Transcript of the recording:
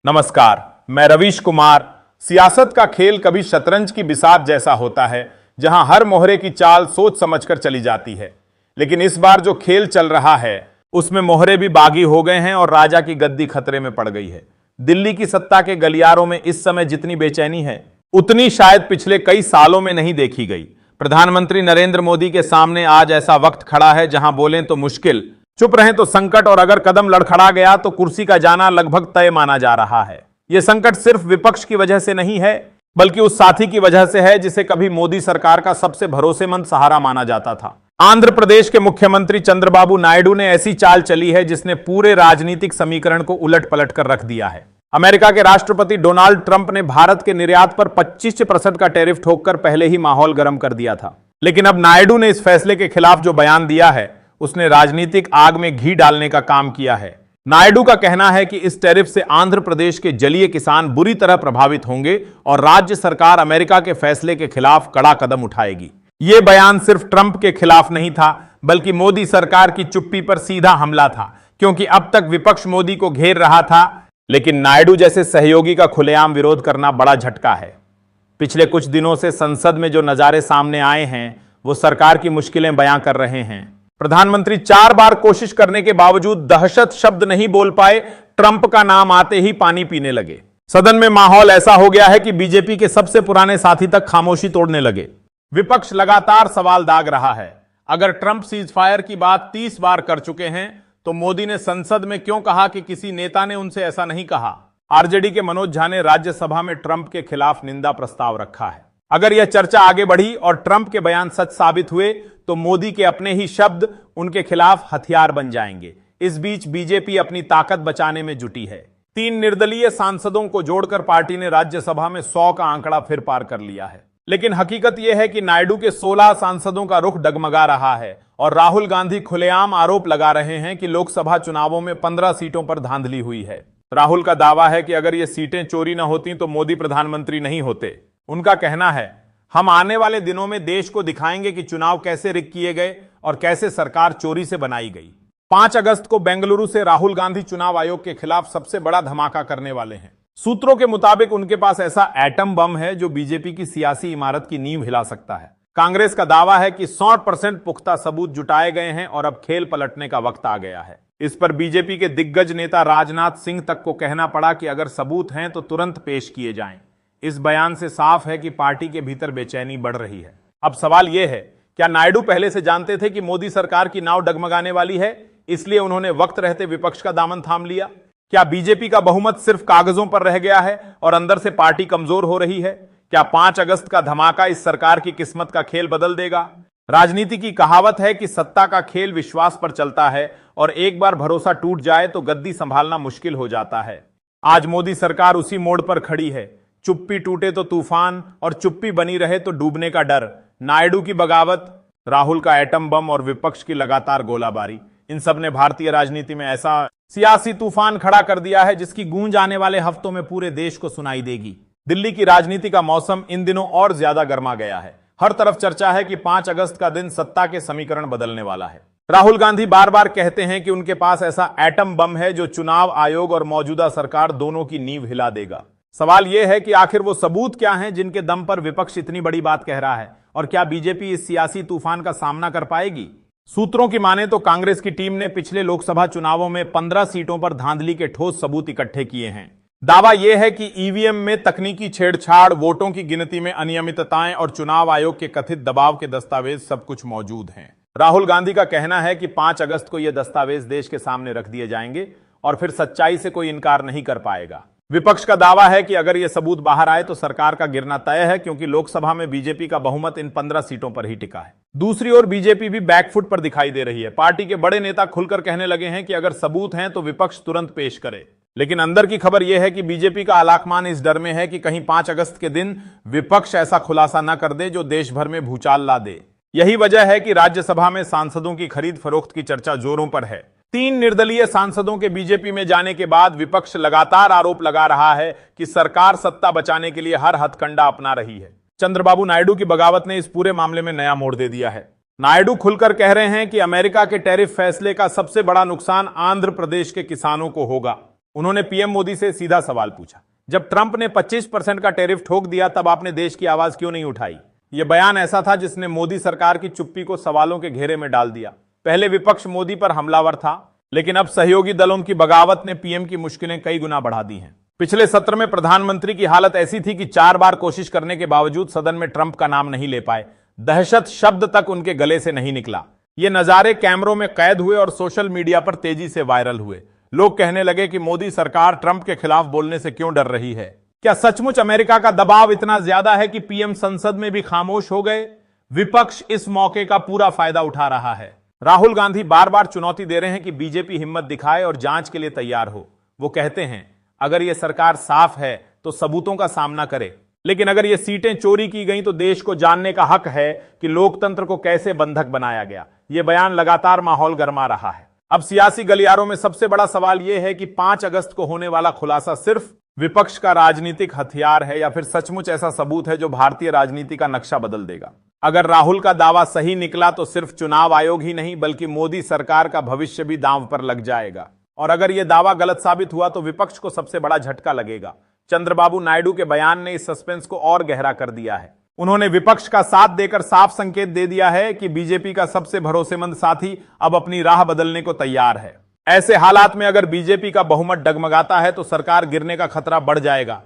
नमस्कार, मैं रवीश कुमार। सियासत का खेल कभी शतरंज की बिसात जैसा होता है, जहां हर मोहरे की चाल सोच समझकर चली जाती है। लेकिन इस बार जो खेल चल रहा है उसमें मोहरे भी बागी हो गए हैं और राजा की गद्दी खतरे में पड़ गई है। दिल्ली की सत्ता के गलियारों में इस समय जितनी बेचैनी है उतनी शायद पिछले कई सालों में नहीं देखी गई। प्रधानमंत्री नरेंद्र मोदी के सामने आज ऐसा वक्त खड़ा है जहां बोलें तो मुश्किल, चुप रहें तो संकट, और अगर कदम लड़खड़ा गया तो कुर्सी का जाना लगभग तय माना जा रहा है। यह संकट सिर्फ विपक्ष की वजह से नहीं है, बल्कि उस साथी की वजह से है जिसे कभी मोदी सरकार का सबसे भरोसेमंद सहारा माना जाता था। आंध्र प्रदेश के मुख्यमंत्री चंद्रबाबू नायडू ने ऐसी चाल चली है जिसने पूरे राजनीतिक समीकरण को उलट पलट कर रख दिया है। अमेरिका के राष्ट्रपति डोनाल्ड ट्रंप ने भारत के निर्यात पर 25% का टैरिफ ठोककर पहले ही माहौल गर्म कर दिया था। लेकिन अब नायडू ने इस फैसले के खिलाफ जो बयान दिया है उसने राजनीतिक आग में घी डालने का काम किया है। नायडू का कहना है कि इस टैरिफ से आंध्र प्रदेश के जलीय किसान बुरी तरह प्रभावित होंगे और राज्य सरकार अमेरिका के फैसले के खिलाफ कड़ा कदम उठाएगी। यह बयान सिर्फ ट्रंप के खिलाफ नहीं था, बल्कि मोदी सरकार की चुप्पी पर सीधा हमला था, क्योंकि अब तक विपक्ष मोदी को घेर रहा था, लेकिन नायडू जैसे सहयोगी का खुलेआम विरोध करना बड़ा झटका है। पिछले कुछ दिनों से संसद में जो नजारे सामने आए हैं वो सरकार की मुश्किलें बयां कर रहे हैं। प्रधानमंत्री 4 बार कोशिश करने के बावजूद दहशत शब्द नहीं बोल पाए। ट्रंप का नाम आते ही पानी पीने लगे। सदन में माहौल ऐसा हो गया है कि बीजेपी के सबसे पुराने साथी तक खामोशी तोड़ने लगे। विपक्ष लगातार सवाल दाग रहा है, अगर ट्रंप सीज फायर की बात 30 बार कर चुके हैं तो मोदी ने संसद में क्यों कहा कि किसी नेता ने उनसे ऐसा नहीं कहा। आरजेडी के मनोज झा ने राज्यसभा में ट्रंप के खिलाफ निंदा प्रस्ताव रखा है। अगर यह चर्चा आगे बढ़ी और ट्रंप के बयान सच साबित हुए तो मोदी के अपने ही शब्द उनके खिलाफ हथियार बन जाएंगे। इस बीच बीजेपी अपनी ताकत बचाने में जुटी है। 3 निर्दलीय सांसदों को जोड़कर पार्टी ने राज्यसभा में 100 का आंकड़ा फिर पार कर लिया है। लेकिन हकीकत यह है कि नायडू के 16 सांसदों का रुख डगमगा रहा है और राहुल गांधी खुलेआम आरोप लगा रहे हैं कि लोकसभा चुनावों में 15 सीटों पर धांधली हुई है। राहुल का दावा है कि अगर ये सीटें चोरी न होती तो मोदी प्रधानमंत्री नहीं होते। उनका कहना है, हम आने वाले दिनों में देश को दिखाएंगे कि चुनाव कैसे रिग किए गए और कैसे सरकार चोरी से बनाई गई। 5 अगस्त को बेंगलुरु से राहुल गांधी चुनाव आयोग के खिलाफ सबसे बड़ा धमाका करने वाले हैं। सूत्रों के मुताबिक उनके पास ऐसा एटम बम है जो बीजेपी की सियासी इमारत की नींव हिला सकता है। कांग्रेस का दावा है कि 100% पुख्ता सबूत जुटाए गए हैं और अब खेल पलटने का वक्त आ गया है। इस पर बीजेपी के दिग्गज नेता राजनाथ सिंह तक को कहना पड़ा कि अगर सबूत हैं तो तुरंत पेश किए जाएं। इस बयान से साफ है कि पार्टी के भीतर बेचैनी बढ़ रही है। अब सवाल यह है, क्या नायडू पहले से जानते थे कि मोदी सरकार की नाव डगमगाने वाली है, इसलिए उन्होंने वक्त रहते विपक्ष का दामन थाम लिया? क्या बीजेपी का बहुमत सिर्फ कागजों पर रह गया है और अंदर से पार्टी कमजोर हो रही है? क्या 5 अगस्त का धमाका इस सरकार की किस्मत का खेल बदल देगा? राजनीति की कहावत है कि सत्ता का खेल विश्वास पर चलता है और एक बार भरोसा टूट जाए तो गद्दी संभालना मुश्किल हो जाता है। आज मोदी सरकार उसी मोड़ पर खड़ी है। चुप्पी टूटे तो तूफान और चुप्पी बनी रहे तो डूबने का डर। नायडू की बगावत, राहुल का एटम बम और विपक्ष की लगातार गोलाबारी, इन सब ने भारतीय राजनीति में ऐसा सियासी तूफान खड़ा कर दिया है जिसकी गूंज आने वाले हफ्तों में पूरे देश को सुनाई देगी। दिल्ली की राजनीति का मौसम इन दिनों और ज्यादा गर्मा गया है। हर तरफ चर्चा है कि 5 अगस्त का दिन सत्ता के समीकरण बदलने वाला है। राहुल गांधी बार बार कहते हैं कि उनके पास ऐसा एटम बम है जो चुनाव आयोग और मौजूदा सरकार दोनों की नींव हिला देगा। सवाल यह है कि आखिर वो सबूत क्या हैं जिनके दम पर विपक्ष इतनी बड़ी बात कह रहा है, और क्या बीजेपी इस सियासी तूफान का सामना कर पाएगी? सूत्रों की माने तो कांग्रेस की टीम ने पिछले लोकसभा चुनावों में 15 सीटों पर धांधली के ठोस सबूत इकट्ठे किए हैं। दावा यह है कि ईवीएम में तकनीकी छेड़छाड़, वोटों की गिनती में अनियमितताएं और चुनाव आयोग के कथित दबाव के दस्तावेज सब कुछ मौजूद हैं। राहुल गांधी का कहना है कि 5 अगस्त को यह दस्तावेज देश के सामने रख दिए जाएंगे और फिर सच्चाई से कोई इनकार नहीं कर पाएगा। विपक्ष का दावा है कि अगर यह सबूत बाहर आए तो सरकार का गिरना तय है, क्योंकि लोकसभा में बीजेपी का बहुमत इन 15 सीटों पर ही टिका है। दूसरी ओर बीजेपी भी बैकफुट पर दिखाई दे रही है। पार्टी के बड़े नेता खुलकर कहने लगे हैं कि अगर सबूत हैं तो विपक्ष तुरंत पेश करे। लेकिन अंदर की खबर यह है कि बीजेपी का आलाकमान इस डर में है कि कहीं 5 अगस्त के दिन विपक्ष ऐसा खुलासा न कर दे जो देश भर में भूचाल ला दे। यही वजह है कि राज्यसभा में सांसदों की खरीद फरोख्त की चर्चा जोरों पर है। 3 निर्दलीय सांसदों के बीजेपी में जाने के बाद विपक्ष लगातार आरोप लगा रहा है कि सरकार सत्ता बचाने के लिए हर हथकंडा अपना रही है। चंद्रबाबू नायडू की बगावत ने इस पूरे मामले में नया मोड़ दे दिया है। नायडू खुलकर कह रहे हैं कि अमेरिका के टैरिफ फैसले का सबसे बड़ा नुकसान आंध्र प्रदेश के किसानों को होगा। उन्होंने पीएम मोदी से सीधा सवाल पूछा, जब ट्रंप ने 25% का टैरिफ ठोक दिया तब आपने देश की आवाज क्यों नहीं उठाई? यह बयान ऐसा था जिसने मोदी सरकार की चुप्पी को सवालों के घेरे में डाल दिया। पहले विपक्ष मोदी पर हमलावर था, लेकिन अब सहयोगी दलों की बगावत ने पीएम की मुश्किलें कई गुना बढ़ा दी हैं। पिछले सत्र में प्रधानमंत्री की हालत ऐसी थी कि 4 बार कोशिश करने के बावजूद सदन में ट्रंप का नाम नहीं ले पाए। दहशत शब्द तक उनके गले से नहीं निकला। ये नजारे कैमरों में कैद हुए और सोशल मीडिया पर तेजी से वायरल हुए। लोग कहने लगे कि मोदी सरकार ट्रंप के खिलाफ बोलने से क्यों डर रही है? क्या सचमुच अमेरिका का दबाव इतना ज्यादा है कि पीएम संसद में भी खामोश हो गए? विपक्ष इस मौके का पूरा फायदा उठा रहा है। राहुल गांधी बार बार चुनौती दे रहे हैं कि बीजेपी हिम्मत दिखाए और जांच के लिए तैयार हो। वो कहते हैं अगर यह सरकार साफ है तो सबूतों का सामना करे, लेकिन अगर ये सीटें चोरी की गई तो देश को जानने का हक है कि लोकतंत्र को कैसे बंधक बनाया गया। ये बयान लगातार माहौल गरमा रहा है। अब सियासी गलियारों में सबसे बड़ा सवाल यह है कि 5 अगस्त को होने वाला खुलासा सिर्फ विपक्ष का राजनीतिक हथियार है या फिर सचमुच ऐसा सबूत है जो भारतीय राजनीति का नक्शा बदल देगा। अगर राहुल का दावा सही निकला तो सिर्फ चुनाव आयोग ही नहीं बल्कि मोदी सरकार का भविष्य भी दांव पर लग जाएगा। और अगर यह दावा गलत साबित हुआ तो विपक्ष को सबसे बड़ा झटका लगेगा। चंद्रबाबू नायडू के बयान ने इस सस्पेंस को और गहरा कर दिया है। उन्होंने विपक्ष का साथ देकर साफ संकेत दे दिया है कि बीजेपी का सबसे भरोसेमंद साथी अब अपनी राह बदलने को तैयार है। ऐसे हालात में अगर बीजेपी का बहुमत डगमगाता है तो सरकार गिरने का खतरा बढ़ जाएगा।